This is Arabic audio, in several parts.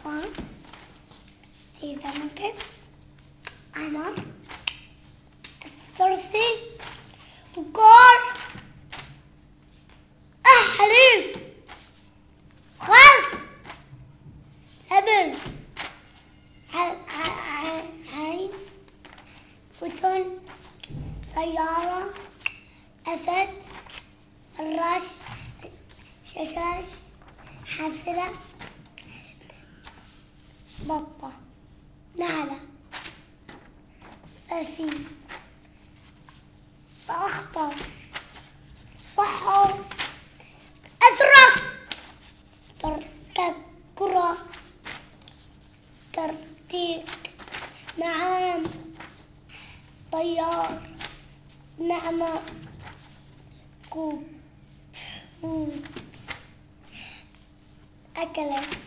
برتقال، سمكة، قمر، الثرثي، وكار، حليب، خل، لبن، عين، أذن، سيارة، أسد، فراش، شاشاش، حافلة، بطة، نعلة، فسيل، أخضر، صحو، أزرق، كرة، ترتيك، نعام، طيار، نعمة، كوب، هود، أكلت،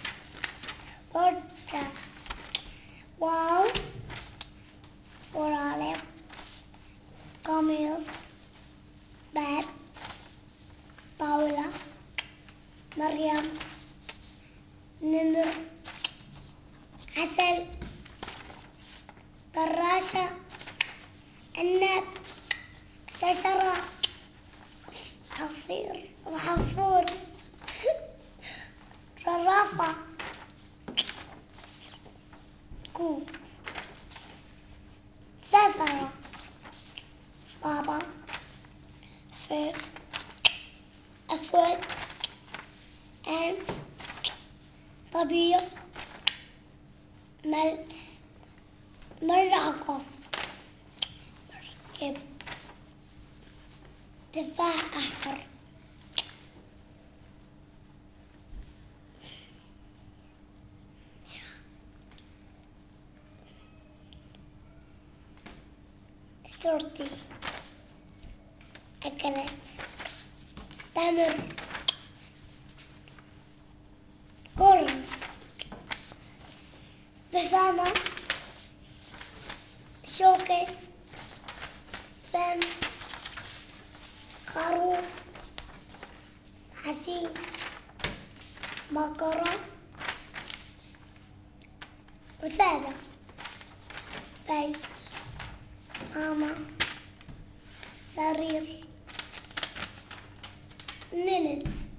ورقة، واو، ورالب، قميص، باب، طاولة، مريم، نمر، عسل، كراشة، عنب، شجرة، عصير، وحفور، زرافة، كوب، سفرة، بابا، فيل، أسود، أنف، طبيب، ملعقة، مركب، تفاح أحمر، شرطي، أكلت، تمر، قرن، بسامة، شوكة، فم، خروف، حسين، بقرة، وسادة، بيت، ماما، سرير، منت.